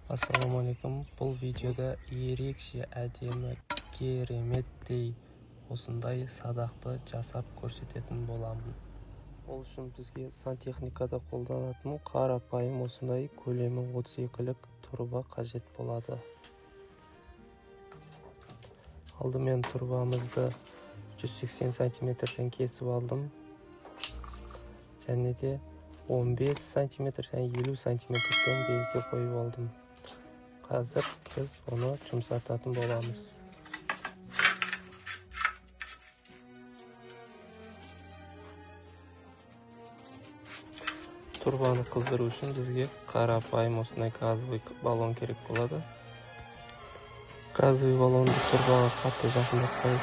Ассаламалейкум. Бұл видеода ерекше әдемі кереметтей осындай садақты жасап көрсететін боламын. Ол үшін бізге сантехникада қолданатын қарапайым осындай көлемі 32-лік турба қажет болады. Алдымен турбамызды 180 сантиметрден кесіп алдым. Және де 15 сантиметр және 50 сантиметрден белгі қойып алдым. Қазір біз оны жұмсартатын боламыз. Турбаны қыздыру үшін бізге қарапайым осындай газовый баллон керек болады. Газовый баллонды турбаға қатты жақындатпай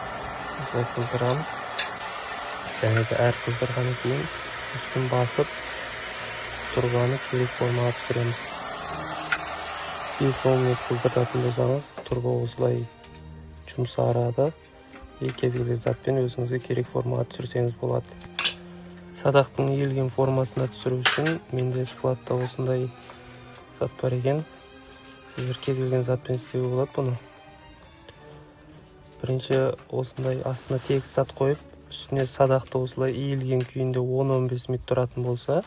осылай қыздырамыз. Және де әр қыздырғаннан кейін үстін басып турбаны керек формаға түсіреміз. 5-10 минут қыздыратын болсаңыз, турба осылай жұмсарады. Кез келген затпен өзіңізге керек формаға түсірсеңіз болады. Садақтың иілген формасына түсіру үшін менде складта осындай зат бар екен. Сіздер кез келген затпен істеуге болады бұны. Бірінші осындай астына тегіс зат қойып, үстіне садақты осылай иілген күйінде 10-15 минут тұратын болса,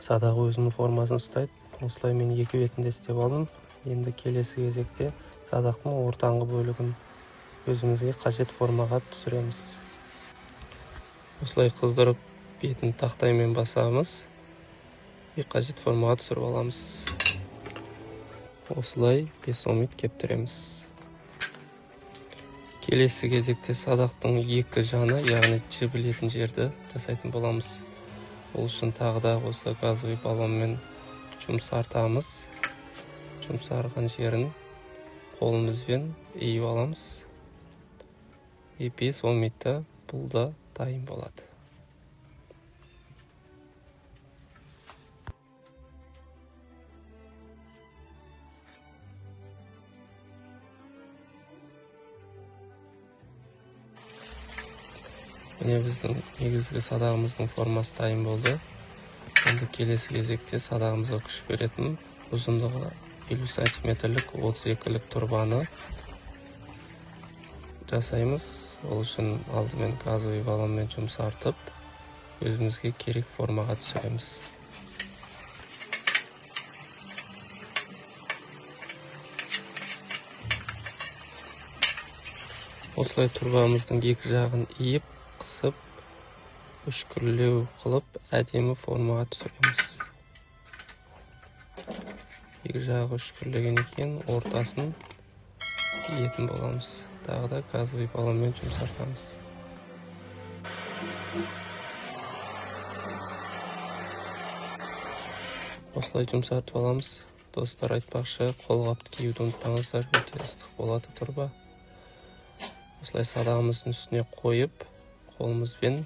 садақ өзінің формасын ұстайды. Осылай мен екі бетінде істеп алдым. Енді келесі кезекте садақтың ортаңғы бөлігін өзімізге қажет формаға түсіреміз. Осылай қыздырып, бетін тақтаймен басамыз. Қажет формаға түсіріп аламыз. Осылай 5-10 минут кептіреміз. Келесі кезекте садақтың екі жаны, яғни жібілетін жерді жасайтын боламыз. Ол үшін тағы да осы газовый баллонмен жұмсартамыз. Жұмсарған жерін қолымызбен иіп аламыз. 5-10 минутта бұл да дайын болады. Міне біздің негізгі садағымыздың формасы дайын болды. Енді келесі кезекте садағымызға күш беретін ұзындығы 50 сантиметрлік 32-лік турбаны жасаймыз. Ол үшін алдымен газовый баллонмен жұмсартып, өзімізге керек формаға түсіреміз. Осылай турбамыздың екі жағын иіп, қысып, үшкірлеу қылып, әдемі формаға түсіреміз. Екі жағы үшкірлеген екен, ортасын иетін боламыз. Тағы да газовый баллонмен жұмсартамыз. Осылай жұмсартып аламыз. Достар, айтпақшы, қолғапты киюді ұмытпаңыздар, өте ыстық болады турба. Осылай садағымыздың үстіне қойып, қолымызбен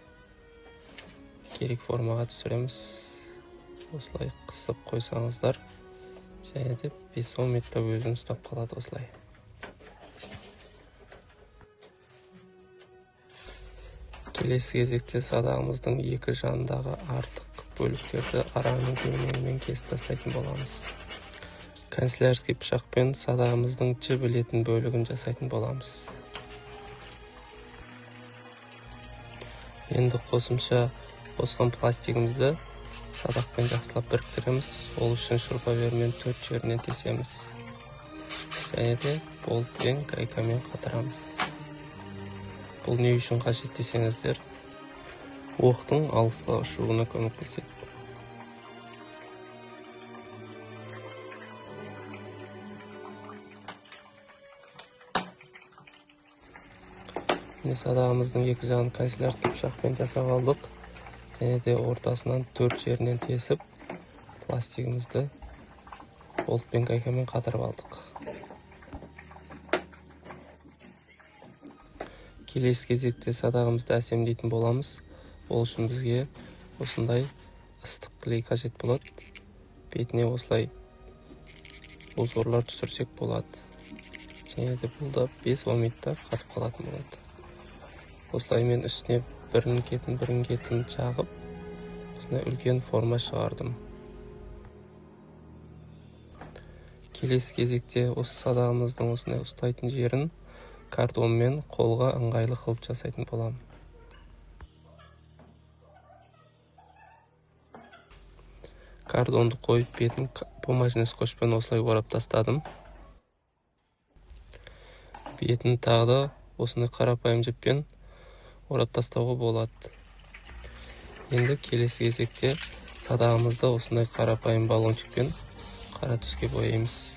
керек формаға түсіреміз. Осылай қысып қойсаңыздар, және де 5-10 минутта өзін ұстап қалады осылай. Келесі кезекте садағымыздың екі жанындағы артық бөліктерді араның көмегімен кесіп тастайтын боламыз. Канцелярский пышақпен садағымыздың жібілетін бөлігін жасайтын боламыз. Енді қосымша қосқан пластигімізді садақпен жақсылап біріктіреміз. Ол үшін шурупавермен 4 жерінен тесеміз. Және де болтпен гайкамен қатырамыз. Бұл не үшін қажет десеңіздер, оқтың алысқа ұшуына көмектеседі. Садағымыздың екі жағын канцелярский пышақпен жасап алдық. Және де ортасынан 4 жерінен тесіп, пластигімізді болтпен гайкамен қатырып алдық. Келесі кезекте садағымызды әсемдейтін боламыз. Ол үшін бізге осындай ыстық клей қажет болады. Бетіне осылай узорлар түсірсек болады. Және де бұл да 5-10 минутта қатып қалатын болады. Осылай мен үстіне бірін кетін жағып, осындай үлкен форма шығардым. Келесі кезекте осы садағымыздың осындай ұстайтын жерін картонмен қолға ыңғайлы қылып жасайтын боламын. Картонды қойып бетін бумажный скотчпен осылай орап тастадым. Бетін тағы да осындай қарапайым жіппен орап тастауға болады. Енді келесі кезекте садағымызды осындай қарапайым баллончикпен қара түске бояймыз.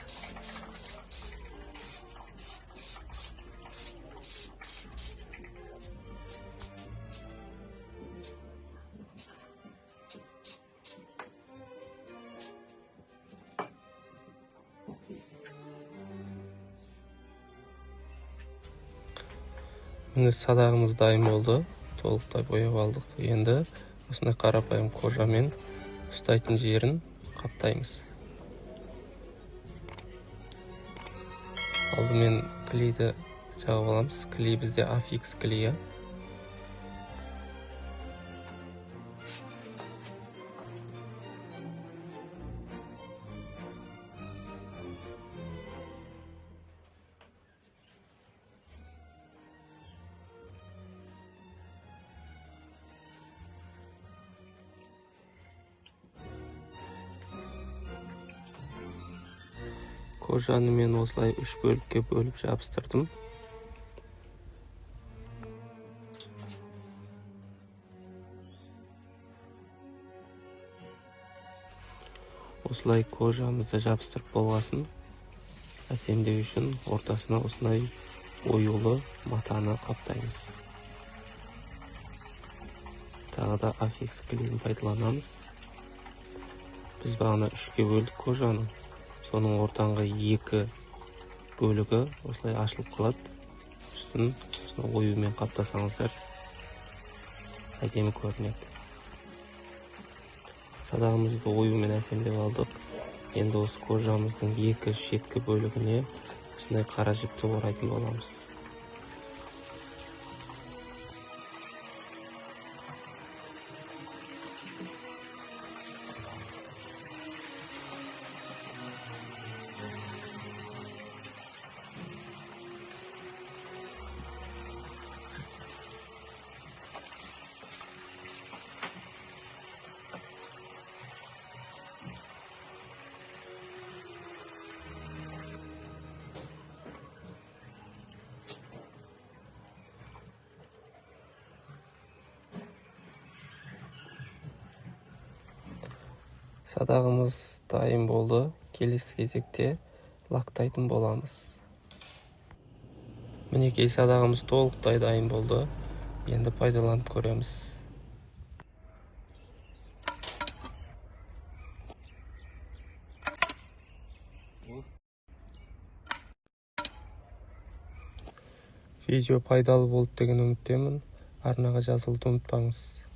Міне садағымыз дайын болды. Толықтай бояп алдық. Енді осындай қарапайым кожамен ұстайтын жерін қаптаймыз. Алдымен клейді жағып аламыз. Клей бізде Afix клейі. Кожаны мен осылай 3 бөлікке бөліп жабыстырдым. Осылай кожамызды жабыстырып болғасын, әсемдеу үшін ортасына осындай оюлы матаны қаптаймыз. Тағы да Afix клейін пайдаланамыз. Біз бағана 3-ке бөлдік кожаны. Соның ортаңғы 2 бөлігі осылай ашылып қалады. Үстін оюмен қаптасаңыздар әдемі көрінеді. Садағымызды оюмен әсемдеп алдық. Енді осы кожамыздың 2 шеткі бөлігіне осындай қара жіпті орайтын боламыз. Садағымыз дайын болды. Келесі кезекте лактайтын боламыз. Мінекей садағымыз толықтай дайын болды. Енді пайдаланып көреміз. Видео пайдалы болды деген үміттемін. Арнаға жазылуды ұмытпаңыз.